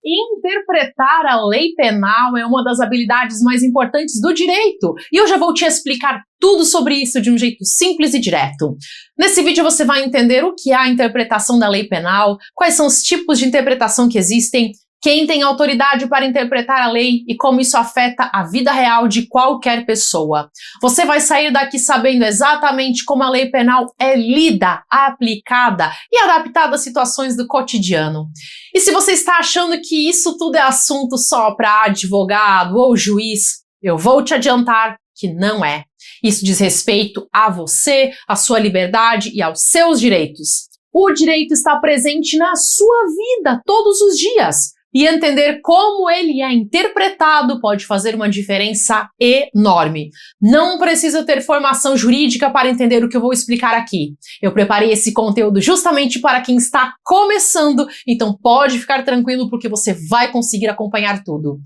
Interpretar a lei penal é uma das habilidades mais importantes do direito e eu já vou te explicar tudo sobre isso de um jeito simples e direto. Nesse vídeo você vai entender o que é a interpretação da lei penal, quais são os tipos de interpretação que existem, quem tem autoridade para interpretar a lei e como isso afeta a vida real de qualquer pessoa. Você vai sair daqui sabendo exatamente como a lei penal é lida, aplicada e adaptada às situações do cotidiano. E se você está achando que isso tudo é assunto só para advogado ou juiz, eu vou te adiantar que não é. Isso diz respeito a você, à sua liberdade e aos seus direitos. O direito está presente na sua vida todos os dias. E entender como ele é interpretado pode fazer uma diferença enorme. Não precisa ter formação jurídica para entender o que eu vou explicar aqui. Eu preparei esse conteúdo justamente para quem está começando, então pode ficar tranquilo porque você vai conseguir acompanhar tudo.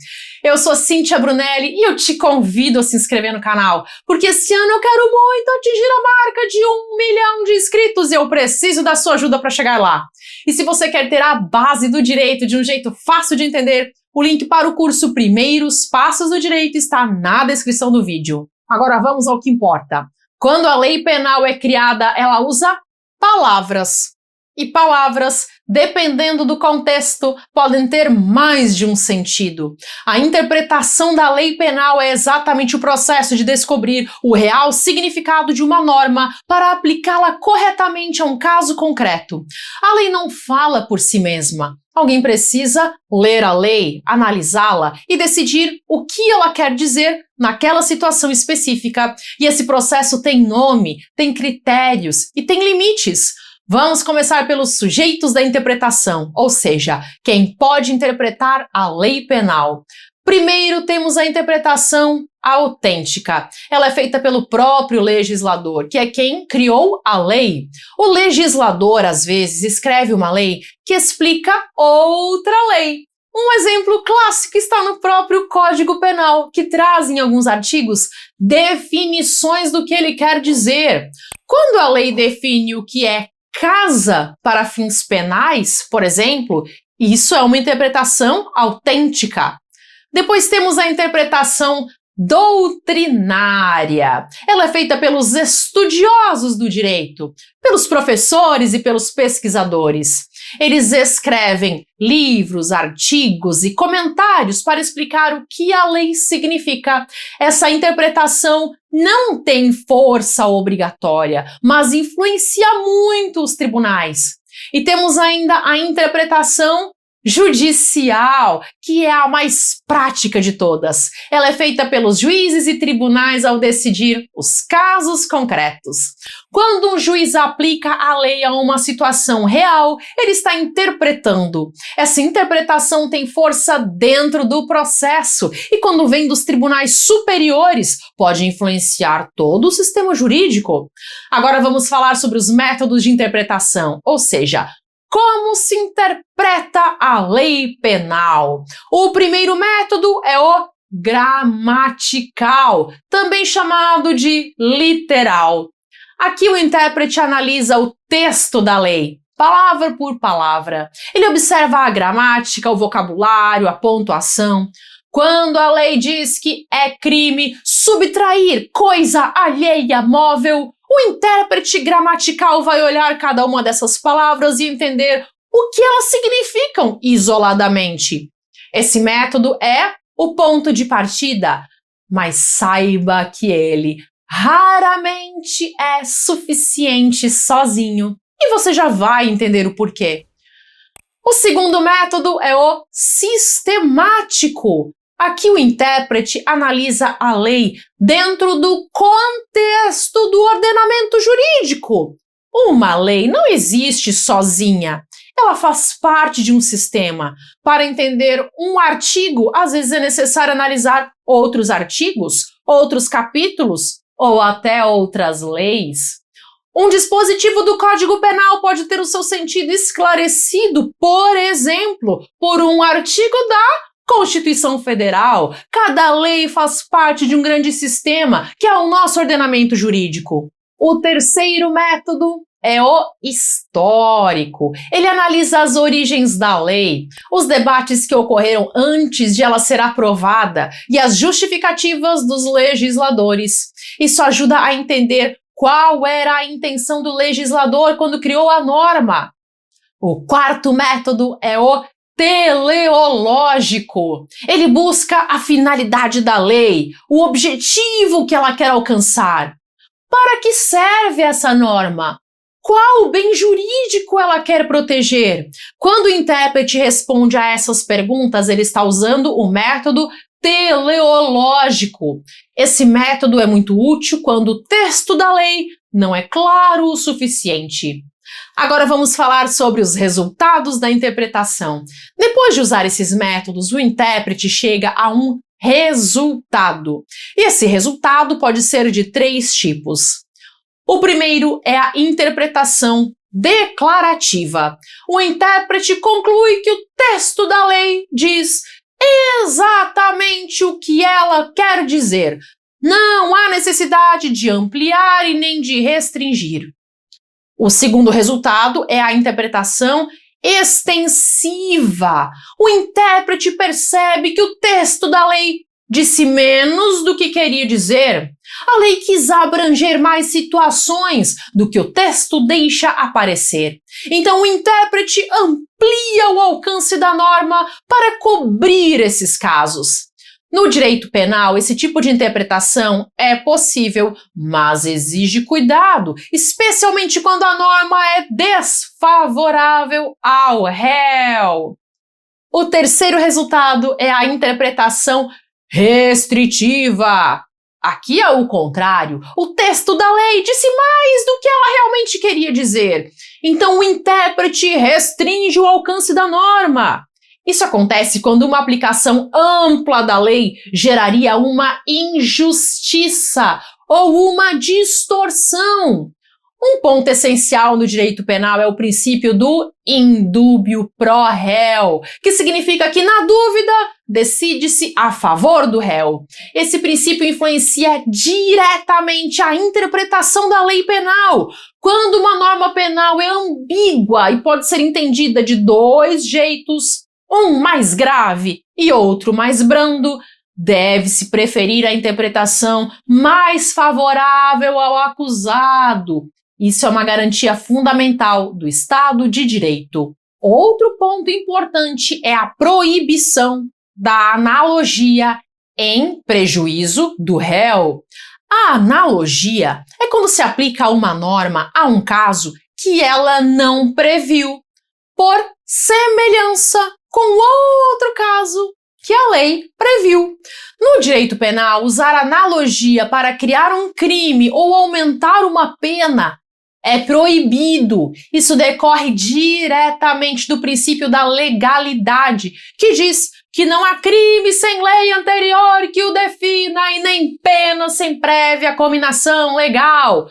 Eu sou Cíntia Brunelli e eu te convido a se inscrever no canal, porque esse ano eu quero muito atingir a marca de 1 milhão de inscritos e eu preciso da sua ajuda para chegar lá. E se você quer ter a base do direito de um jeito fácil de entender, o link para o curso Primeiros Passos do Direito está na descrição do vídeo. Agora vamos ao que importa. Quando a lei penal é criada, ela usa palavras. E palavras, dependendo do contexto, podem ter mais de um sentido. A interpretação da lei penal é exatamente o processo de descobrir o real significado de uma norma para aplicá-la corretamente a um caso concreto. A lei não fala por si mesma. Alguém precisa ler a lei, analisá-la e decidir o que ela quer dizer naquela situação específica. E esse processo tem nome, tem critérios e tem limites. Vamos começar pelos sujeitos da interpretação, ou seja, quem pode interpretar a lei penal. Primeiro temos a interpretação autêntica. Ela é feita pelo próprio legislador, que é quem criou a lei. O legislador, às vezes, escreve uma lei que explica outra lei. Um exemplo clássico está no próprio Código Penal, que traz em alguns artigos definições do que ele quer dizer. Quando a lei define o que é casa para fins penais, por exemplo, isso é uma interpretação autêntica. Depois temos a interpretação doutrinária. Ela é feita pelos estudiosos do direito, pelos professores e pelos pesquisadores. Eles escrevem livros, artigos e comentários para explicar o que a lei significa. Essa interpretação não tem força obrigatória, mas influencia muito os tribunais. E temos ainda a interpretação judicial, que é a mais prática de todas. Ela é feita pelos juízes e tribunais ao decidir os casos concretos. Quando um juiz aplica a lei a uma situação real, ele está interpretando. Essa interpretação tem força dentro do processo e quando vem dos tribunais superiores, pode influenciar todo o sistema jurídico. Agora vamos falar sobre os métodos de interpretação, ou seja, como se interpreta a lei penal? O primeiro método é o gramatical, também chamado de literal. Aqui o intérprete analisa o texto da lei, palavra por palavra. Ele observa a gramática, o vocabulário, a pontuação. Quando a lei diz que é crime subtrair coisa alheia móvel, o intérprete gramatical vai olhar cada uma dessas palavras e entender o que elas significam isoladamente. Esse método é o ponto de partida, mas saiba que ele raramente é suficiente sozinho e você já vai entender o porquê. O segundo método é o sistemático. Aqui o intérprete analisa a lei dentro do contexto do ordenamento jurídico. Uma lei não existe sozinha, ela faz parte de um sistema. Para entender um artigo, às vezes é necessário analisar outros artigos, outros capítulos ou até outras leis. Um dispositivo do Código Penal pode ter o seu sentido esclarecido, por exemplo, por um artigo da Constituição Federal. Cada lei faz parte de um grande sistema, que é o nosso ordenamento jurídico. O terceiro método é o histórico. Ele analisa as origens da lei, os debates que ocorreram antes de ela ser aprovada e as justificativas dos legisladores. Isso ajuda a entender qual era a intenção do legislador quando criou a norma. O quarto método é o teleológico. Ele busca a finalidade da lei, o objetivo que ela quer alcançar. Para que serve essa norma? Qual bem jurídico ela quer proteger? Quando o intérprete responde a essas perguntas, ele está usando o método teleológico. Esse método é muito útil quando o texto da lei não é claro o suficiente. Agora vamos falar sobre os resultados da interpretação. Depois de usar esses métodos, o intérprete chega a um resultado. E esse resultado pode ser de 3 tipos. O primeiro é a interpretação declarativa. O intérprete conclui que o texto da lei diz exatamente o que ela quer dizer. Não há necessidade de ampliar e nem de restringir. O segundo resultado é a interpretação extensiva. O intérprete percebe que o texto da lei disse menos do que queria dizer. A lei quis abranger mais situações do que o texto deixa aparecer. Então o intérprete amplia o alcance da norma para cobrir esses casos. No direito penal, esse tipo de interpretação é possível, mas exige cuidado, especialmente quando a norma é desfavorável ao réu. O terceiro resultado é a interpretação restritiva. Aqui é o contrário. O texto da lei disse mais do que ela realmente queria dizer. Então o intérprete restringe o alcance da norma. Isso acontece quando uma aplicação ampla da lei geraria uma injustiça ou uma distorção. Um ponto essencial no direito penal é o princípio do in dubio pro réu, que significa que, na dúvida, decide-se a favor do réu. Esse princípio influencia diretamente a interpretação da lei penal. Quando uma norma penal é ambígua e pode ser entendida de 2 jeitos, um mais grave e outro mais brando, deve-se preferir a interpretação mais favorável ao acusado. Isso é uma garantia fundamental do Estado de Direito. Outro ponto importante é a proibição da analogia em prejuízo do réu. A analogia é quando se aplica uma norma a um caso que ela não previu, por semelhança com outro caso que a lei previu. No direito penal, usar analogia para criar um crime ou aumentar uma pena é proibido. Isso decorre diretamente do princípio da legalidade, que diz que não há crime sem lei anterior que o defina e nem pena sem prévia cominação legal.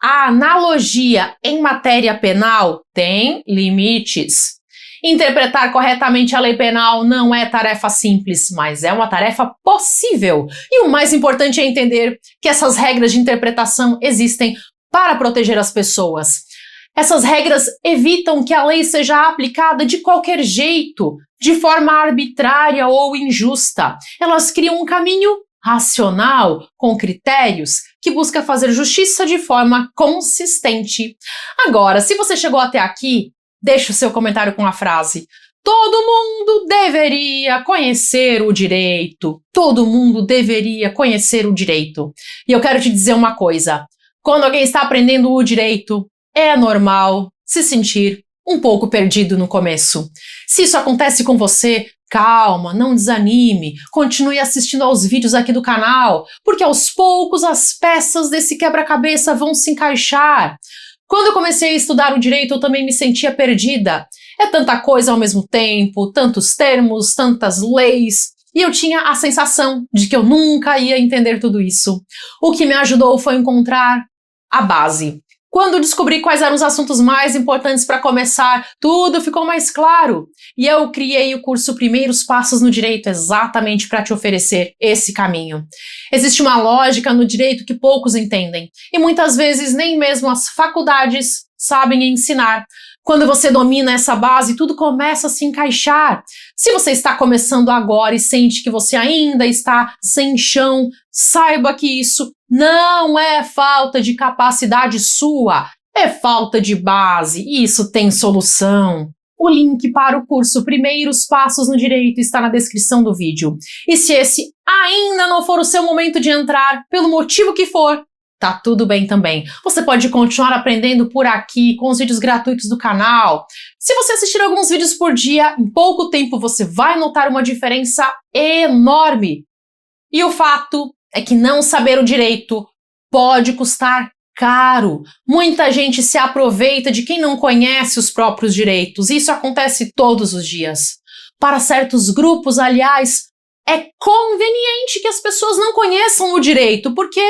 A analogia em matéria penal tem limites. Interpretar corretamente a lei penal não é tarefa simples, mas é uma tarefa possível. E o mais importante é entender que essas regras de interpretação existem para proteger as pessoas. Essas regras evitam que a lei seja aplicada de qualquer jeito, de forma arbitrária ou injusta. Elas criam um caminho racional, com critérios, que busca fazer justiça de forma consistente. Agora, se você chegou até aqui, deixe o seu comentário com a frase: todo mundo deveria conhecer o direito. Todo mundo deveria conhecer o direito. E eu quero te dizer uma coisa: quando alguém está aprendendo o direito, é normal se sentir um pouco perdido no começo. Se isso acontece com você, calma, não desanime, continue assistindo aos vídeos aqui do canal, porque aos poucos as peças desse quebra-cabeça vão se encaixar. Quando eu comecei a estudar o direito, eu também me sentia perdida. É tanta coisa ao mesmo tempo, tantos termos, tantas leis, e eu tinha a sensação de que eu nunca ia entender tudo isso. O que me ajudou foi encontrar a base. Quando descobri quais eram os assuntos mais importantes para começar, tudo ficou mais claro. E eu criei o curso Primeiros Passos no Direito exatamente para te oferecer esse caminho. Existe uma lógica no direito que poucos entendem, e muitas vezes nem mesmo as faculdades sabem ensinar. Quando você domina essa base, tudo começa a se encaixar. Se você está começando agora e sente que você ainda está sem chão, saiba que isso não é falta de capacidade sua, é falta de base, e isso tem solução. O link para o curso Primeiros Passos no Direito está na descrição do vídeo. E se esse ainda não for o seu momento de entrar, pelo motivo que for, tá tudo bem também. Você pode continuar aprendendo por aqui com os vídeos gratuitos do canal. Se você assistir alguns vídeos por dia, em pouco tempo você vai notar uma diferença enorme. E o fato é que não saber o direito pode custar caro. Muita gente se aproveita de quem não conhece os próprios direitos. Isso acontece todos os dias. Para certos grupos, aliás, é conveniente que as pessoas não conheçam o direito, porque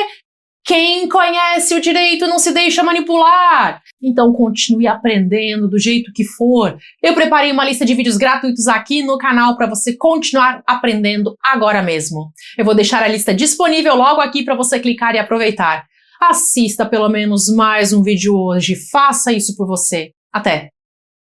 quem conhece o direito não se deixa manipular. Então continue aprendendo do jeito que for. Eu preparei uma lista de vídeos gratuitos aqui no canal para você continuar aprendendo agora mesmo. Eu vou deixar a lista disponível logo aqui para você clicar e aproveitar. Assista pelo menos mais um vídeo hoje. Faça isso por você. Até!